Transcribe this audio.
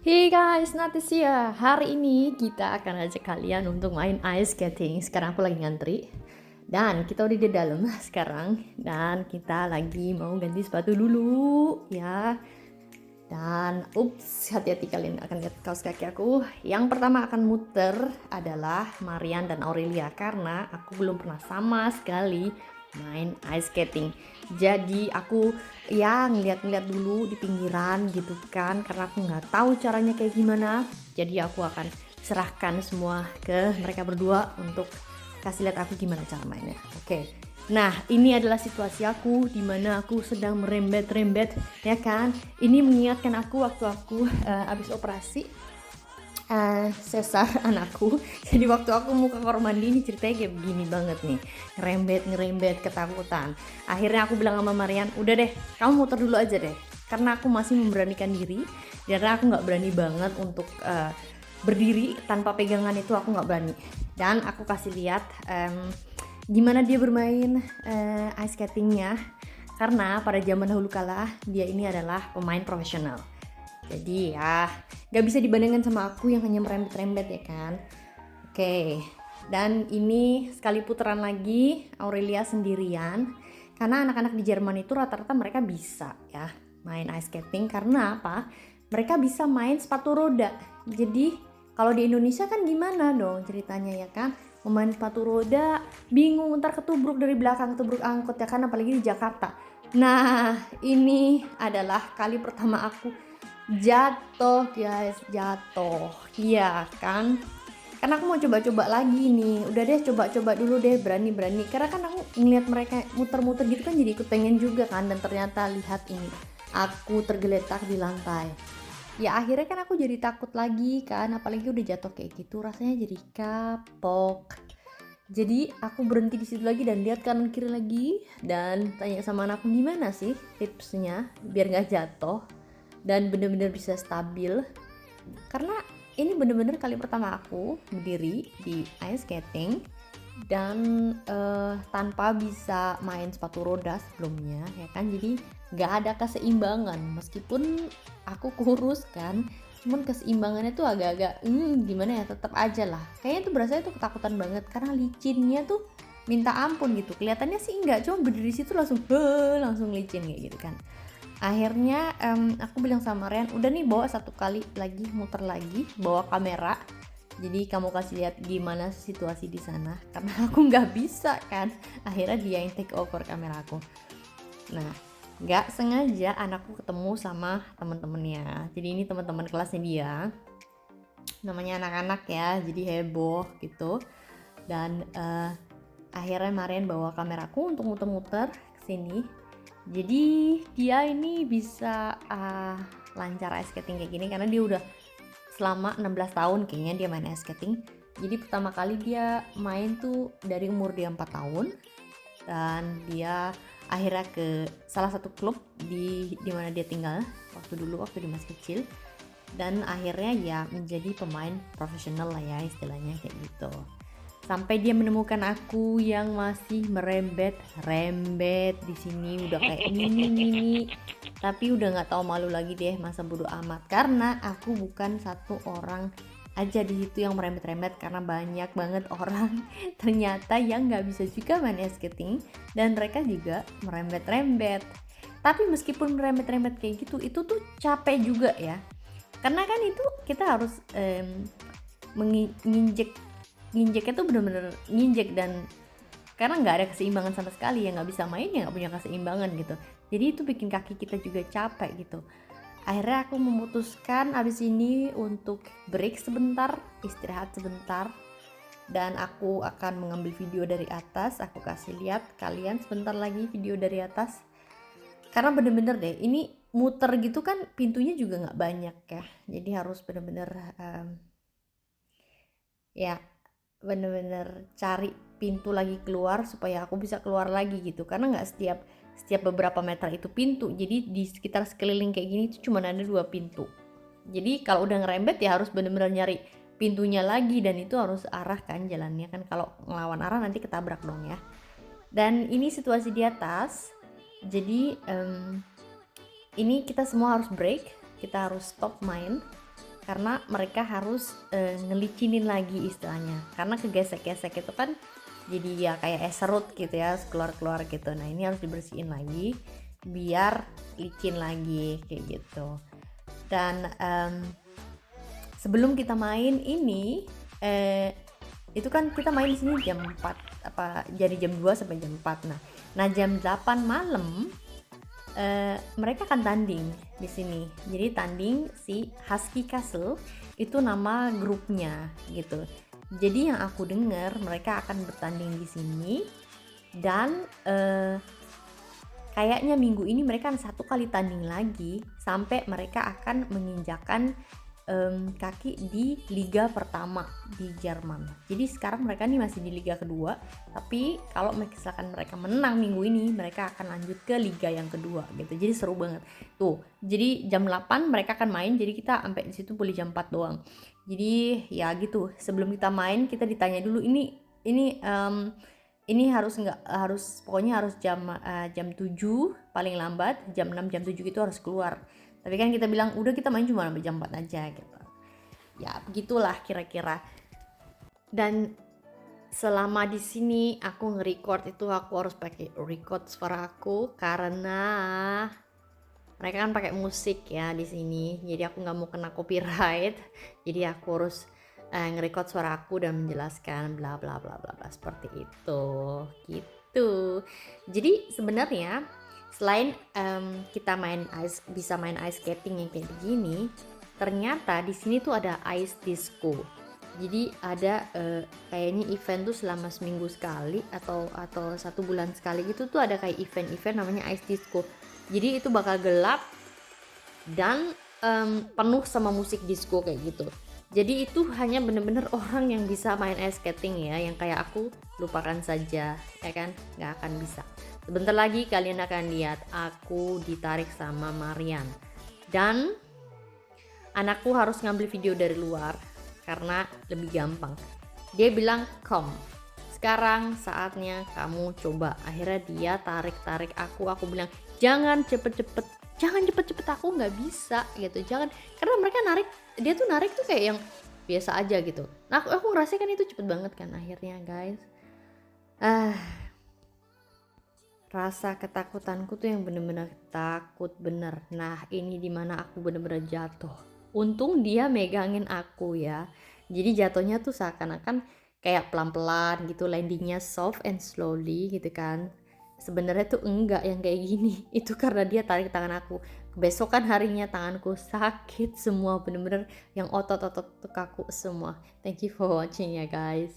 Hey guys, Natasha. Hari ini kita akan ajak kalian untuk main ice skating. Sekarang aku lagi ngantri. Dan kita udah di dalam sekarang. Dan kita lagi mau ganti sepatu dulu ya. Dan ups, hati-hati kalian akan lihat kaos kaki aku. Yang pertama akan muter adalah Marian dan Aurelia karena aku belum pernah sama sekali main ice skating. Jadi aku ya ngeliat-ngeliat dulu di pinggiran gitu kan karena aku nggak tahu caranya kayak gimana. Jadi aku akan serahkan semua ke mereka berdua untuk kasih lihat aku gimana cara mainnya. Oke. Nah, ini adalah situasi aku di mana aku sedang merembet-rembet, ya kan? Ini mengingatkan aku waktu aku habis operasi sesar anakku. Jadi waktu aku mau ke kamar mandi ini ceritanya kayak begini banget nih, ngerembet ketakutan. Akhirnya aku bilang sama Marian, udah deh, kamu muter dulu aja deh, karena aku masih memberanikan diri. Karena aku nggak berani banget untuk berdiri tanpa pegangan, itu aku nggak berani. Dan aku kasih lihat gimana dia bermain ice skatingnya, karena pada zaman dahulu kala dia ini adalah pemain profesional. Jadi ya gak bisa dibandingkan sama aku yang hanya merembet-rembet ya kan. Oke, dan ini sekali putaran lagi Aurelia sendirian. Karena anak-anak di Jerman itu rata-rata mereka bisa ya main ice skating. Karena apa? Mereka bisa main sepatu roda. Jadi kalau di Indonesia kan gimana dong ceritanya ya kan? Memain sepatu roda bingung, ntar ketubruk dari belakang, ketubruk angkot ya kan, apalagi di Jakarta. Nah, ini adalah kali pertama aku jatuh guys, jatuh iya kan, karena aku mau coba-coba lagi nih. Udah deh, coba-coba dulu deh, berani-berani, karena kan aku ngeliat mereka muter-muter gitu kan jadi ikut pengen juga kan. Dan ternyata lihat ini, aku tergeletak di lantai. Ya akhirnya kan aku jadi takut lagi kan, apalagi udah jatuh kayak gitu rasanya jadi kapok. Jadi aku berhenti di situ lagi dan lihat kanan kiri lagi dan tanya sama anakku gimana sih tipsnya biar nggak jatuh dan bener-bener bisa stabil. Karena ini bener-bener kali pertama aku berdiri di ice skating dan tanpa bisa main sepatu roda sebelumnya ya kan, jadi nggak ada keseimbangan meskipun aku kurus kan, cuman keseimbangannya tuh agak-agak gimana ya, tetap aja lah kayaknya tuh berasa itu ketakutan banget karena licinnya tuh minta ampun gitu. Kelihatannya sih enggak, cuma berdiri situ langsung licin kayak gitu kan. Akhirnya aku bilang sama Rian, udah nih bawa satu kali lagi muter lagi, bawa kamera, jadi kamu kasih lihat gimana situasi di sana karena aku nggak bisa kan. Akhirnya dia yang take over kamera aku. Nah, nggak sengaja anakku ketemu sama teman-temannya. Jadi ini teman-teman kelasnya dia, namanya anak-anak ya, jadi heboh gitu. Dan akhirnya Marian bawa kameraku untuk muter-muter kesini. Jadi dia ini bisa lancar ice skating kayak gini karena dia udah selama 16 tahun kayaknya dia main ice skating. Jadi pertama kali dia main tuh dari umur dia 4 tahun dan dia akhirnya ke salah satu klub di mana dia tinggal waktu dia masih kecil, dan akhirnya ya menjadi pemain profesional lah ya istilahnya kayak gitu. Sampai dia menemukan aku yang masih merembet di sini udah kayak mini tapi udah nggak tahu malu lagi deh, masa bodo amat karena aku bukan satu orang aja di situ yang merembet karena banyak banget orang ternyata yang nggak bisa juga main ice skating dan mereka juga merembet. Tapi meskipun merembet kayak gitu, itu tuh capek juga ya, karena kan itu kita harus nginjeknya tuh bener-bener nginjek, dan karena nggak ada keseimbangan sama sekali ya, nggak bisa main ya nggak punya keseimbangan gitu. Jadi itu bikin kaki kita juga capek gitu. Akhirnya aku memutuskan abis ini untuk break sebentar, istirahat sebentar, dan aku akan mengambil video dari atas. Aku kasih lihat kalian sebentar lagi video dari atas, karena bener-bener deh ini muter gitu kan, pintunya juga nggak banyak ya, jadi harus bener-bener ya bener-bener cari pintu lagi keluar supaya aku bisa keluar lagi gitu, karena nggak setiap beberapa meter itu pintu. Jadi di sekitar sekeliling kayak gini tuh cuma ada 2 pintu. Jadi kalau udah ngerembet ya harus bener-bener nyari pintunya lagi, dan itu harus arah kan jalannya kan, kalau ngelawan arah nanti ketabrak dong ya. Dan ini situasi di atas, jadi ini kita semua harus break, kita harus stop main karena mereka harus ngelicinin lagi istilahnya, karena kegesek-gesek itu kan jadi ya kayak es serut gitu ya, keluar-keluar gitu. Nah ini harus dibersihin lagi biar licin lagi kayak gitu. Dan sebelum kita main ini itu kan kita main di sini jam 4 apa jadi jam 2 sampai jam 4. Nah jam 8 malam mereka akan tanding di sini. Jadi tanding si Husky Castle itu nama grupnya gitu. Jadi yang aku dengar mereka akan bertanding di sini dan kayaknya minggu ini mereka satu kali tanding lagi sampai mereka akan menginjakan kaki di liga pertama di Jerman. Jadi sekarang mereka nih masih di liga kedua, tapi kalau misalkan mereka menang minggu ini mereka akan lanjut ke liga yang kedua gitu. Jadi seru banget tuh. Jadi jam 8 mereka akan main, jadi kita sampai di situ boleh jam 4 doang. Jadi ya gitu, sebelum kita main kita ditanya dulu ini harus pokoknya harus jam 7 paling lambat, jam 6 jam 7 itu harus keluar. Tapi kan kita bilang udah kita main cuma sampai jam 4 aja gitu. Ya begitulah kira-kira. Dan selama di sini aku nge-record itu aku harus pakai record suara aku karena mereka kan pakai musik ya di sini. Jadi aku nggak mau kena copyright. Jadi aku harus nge-record suara aku dan menjelaskan bla bla bla bla bla seperti itu gitu. Jadi sebenarnya selain kita bisa main ice skating yang kayak begini, ternyata di sini tuh ada ice disco. Jadi ada kayaknya event tuh selama seminggu sekali atau 1 bulan sekali gitu tuh ada kayak event namanya ice disco. Jadi itu bakal gelap dan penuh sama musik disco kayak gitu. Jadi itu hanya bener-bener orang yang bisa main ice skating ya, yang kayak aku lupakan saja ya kan, nggak akan bisa. Sebentar lagi kalian akan lihat aku ditarik sama Marian dan anakku harus ngambil video dari luar karena lebih gampang. Dia bilang come, sekarang saatnya kamu coba. Akhirnya dia tarik aku bilang jangan cepet-cepet aku nggak bisa gitu, jangan, karena mereka dia tuh narik tuh kayak yang biasa aja gitu. Nah aku ngerasain kan itu cepet banget kan akhirnya guys. Rasa ketakutanku tuh yang bener-bener takut bener. Nah ini dimana aku bener-bener jatuh. Untung dia megangin aku ya, jadi jatuhnya tuh seakan-akan kayak pelan-pelan gitu, landingnya soft and slowly gitu kan. Sebenarnya tuh enggak yang kayak gini. Itu karena dia tarik tangan aku. Kebesokan harinya tanganku sakit semua, bener-bener yang otot-otot tuh kaku semua. Thank you for watching ya guys.